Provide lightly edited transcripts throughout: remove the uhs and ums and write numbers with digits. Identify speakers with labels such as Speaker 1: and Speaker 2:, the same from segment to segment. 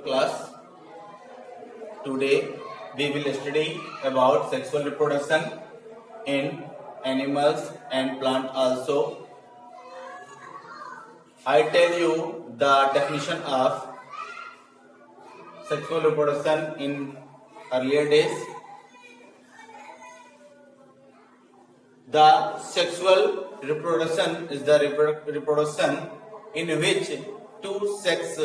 Speaker 1: Class. Today we will study about sexual reproduction in animals and plant also. I tell you the definition of sexual reproduction in earlier days. The sexual reproduction is the reproduction in which two sex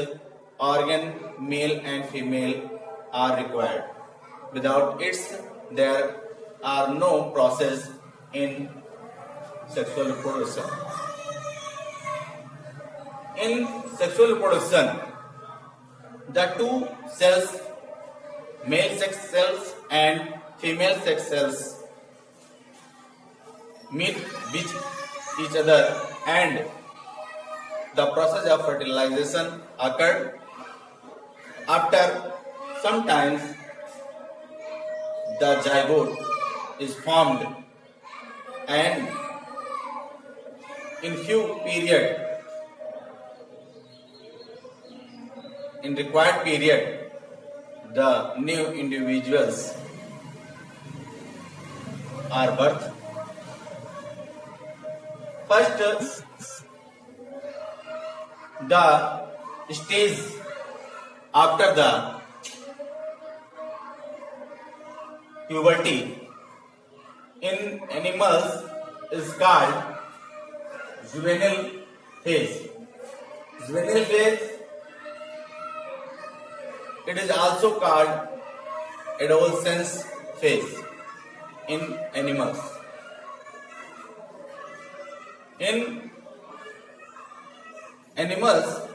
Speaker 1: organ, male and female, are required. Without it, there are no process in sexual reproduction. In sexual reproduction, the two cells, male sex cells and female sex cells, meet with each other and the process of fertilization occurred. After some time, the zygote is formed and in required period, the new individuals are birthed. First, the stage after the puberty in animals is called juvenile phase. Juvenile phase, it is also called adolescence phase in animals. In animals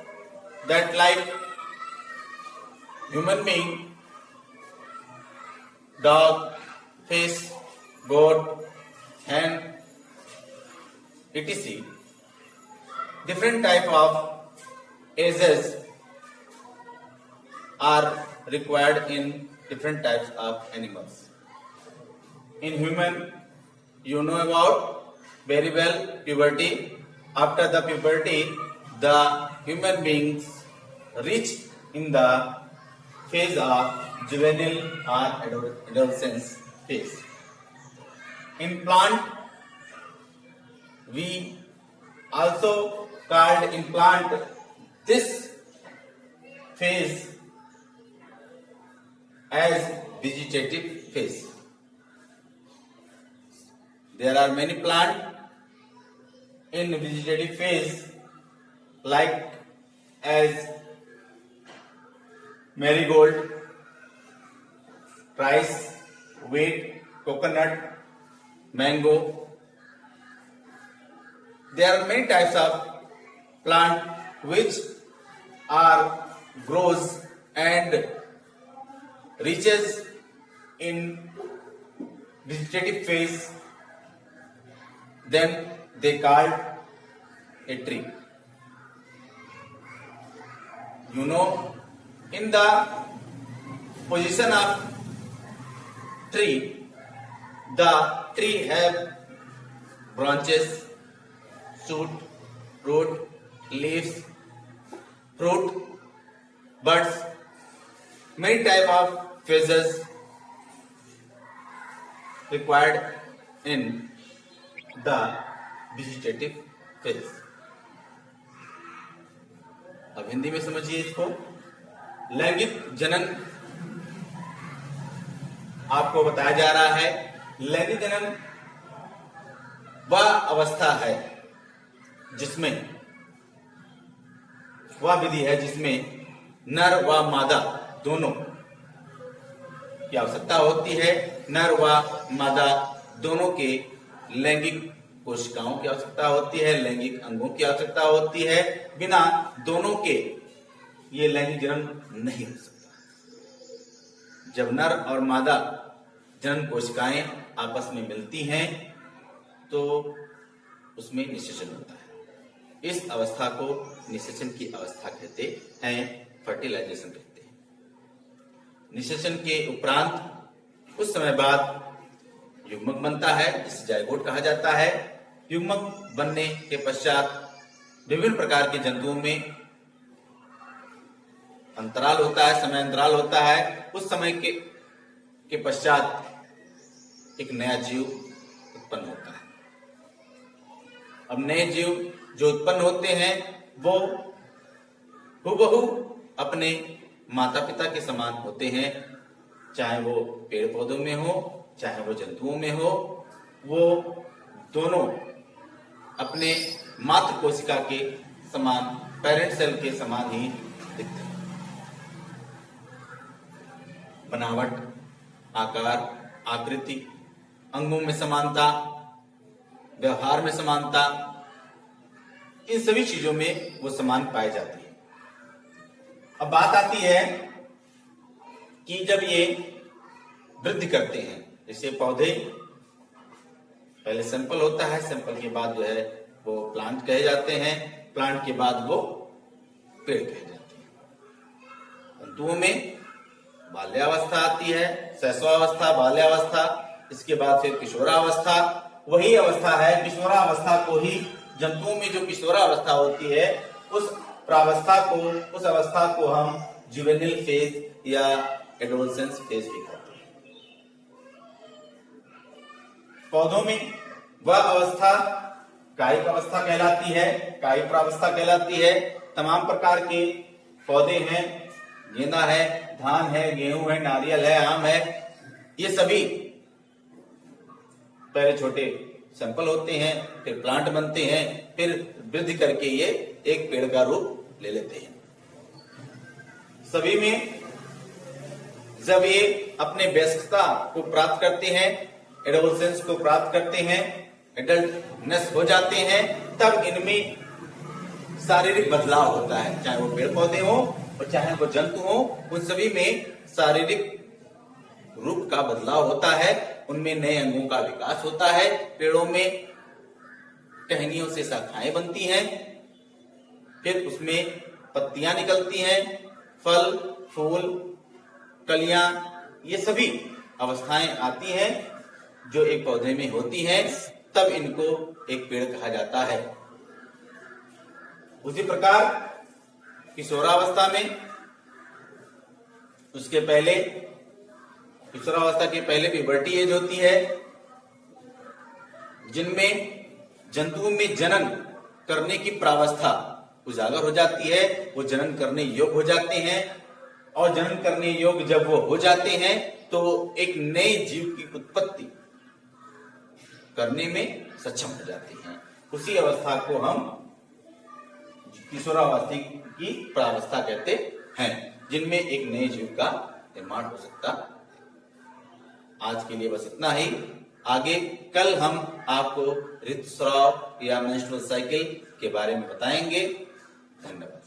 Speaker 1: that like human being, dog, fish, goat, hen, etc. Different type of ages are required in different types of animals. In human, you know about very well puberty. After the puberty, the human beings reach in the phase of juvenile or adolescence phase. In plant, we also called in plant this phase as vegetative phase. There are many plants in vegetative phase like as marigold, rice, wheat, coconut, mango. There are many types of plant which are grows and reaches in vegetative phase. Then they called a tree. You know, in the position of tree, the tree have branches, shoot, root, leaves, fruit, buds, many type of phases required in the vegetative phase. अब हिंदी में समझिए इसको। लैंगिक जनन आपको बताया जा रहा है। लैंगिक जनन वह अवस्था है जिसमें वह विधि है जिसमें नर व मादा दोनों की आवश्यकता होती है। नर व मादा दोनों के लैंगिक कोशिकाओं की आवश्यकता होती है, लैंगिक अंगों की आवश्यकता होती है। बिना दोनों के ये लैंगिक जनन नहीं हो सकता। जब नर और मादा जनन कोशिकाएं आपस में मिलती हैं तो उसमें निषेचन होता है। इस अवस्था को निषेचन की अवस्था कहते हैं, फर्टिलाइजेशन कहते हैं। निषेचन के उपरांत कुछ समय बाद युग्मक बनता है, जिसे जायगोट कहा जाता है। युग्मक बनने के पश्चात विभिन्न प्रकार के जंतुओं में अंतराल होता है, समय अंतराल होता है। उस समय के पश्चात एक नया जीव उत्पन्न होता है। अब नए जीव जो उत्पन्न होते हैं वो हूबहू अपने माता पिता के समान होते हैं, चाहे वो पेड़ पौधों में हो, चाहे वो जंतुओं में हो। वो दोनों अपने मातृ कोशिका के समान, पेरेंट सेल के समान ही दिखते हैं। बनावट, आकार, आकृति, अंगों में समानता, व्यवहार में समानता, इन सभी चीजों में वो समान पाए जाते हैं। अब बात आती है कि जब ये वृद्धि करते हैं, जैसे पौधे पहले सैंपल होता है, सैंपल के बाद जो है वो प्लांट कहे जाते हैं, प्लांट के बाद वो पेड़ कहे जाते हैं। जंतुओं में बाल्यावस्था आती है, शैशवावस्था, बाल्यावस्था, इसके बाद फिर किशोरावस्था। वही अवस्था है, किशोरावस्था को ही, जंतुओं में जो किशोरावस्था होती है उस उस अवस्था को हम जुवेनिल फेज या एडोलसेंस फेज भी कहते हैं। पौधों में वह अवस्था कायिक अवस्था कहलाती है, कायिक प्रावस्था कहलाती है। तमाम प्रकार के पौधे हैं, गेंदा है, धान है, गेहूं है, नारियल है, आम है, ये सभी पहले छोटे सैंपल होते हैं, फिर प्लांट बनते हैं, फिर वृद्धि करके ये एक पेड़ का रूप ले लेते हैं। सभी में जब ये अपने वयस्कता को प्राप्त करते हैं, एडोलसेंस को प्राप्त करते हैं, एडल्टनेस हो जाते हैं, तब इनमें शारीरिक बदलाव होता है। चाहे वो पेड़ पौधे हो और चाहे वो जंतु हो, उन सभी में शारीरिक रूप का बदलाव होता है। उनमें नए अंगों का विकास होता है। पेड़ों में टहनियों से शाखाएं बनती हैं, फिर उसमें पत्तियां निकलती हैं, फल, फूल, कलियां, ये सभी अवस्थाएं आती हैं जो एक पौधे में होती हैं, तब इनको एक पेड़ कहा जाता है। उसी प्रकार किशोरावस्था में, उसके पहले, किशोरावस्था के पहले प्यूबर्टी एज होती है, जिनमें जंतुओं में जनन करने की प्रावस्था उजागर हो जाती है। वो जनन करने योग्य हो जाते हैं, और जनन करने योग्य जब वो हो जाते हैं तो एक नए जीव की उत्पत्ति करने में सक्षम हो जाते हैं। उसी अवस्था को हम किशोरावस्था की प्रावस्था कहते हैं, जिनमें एक नए जीव का निर्माण हो सकता है। आज के लिए बस इतना ही। आगे कल हम आपको ऋतुस्राव या मेंस्ट्रुअल साइकिल के बारे में बताएंगे। धन्यवाद।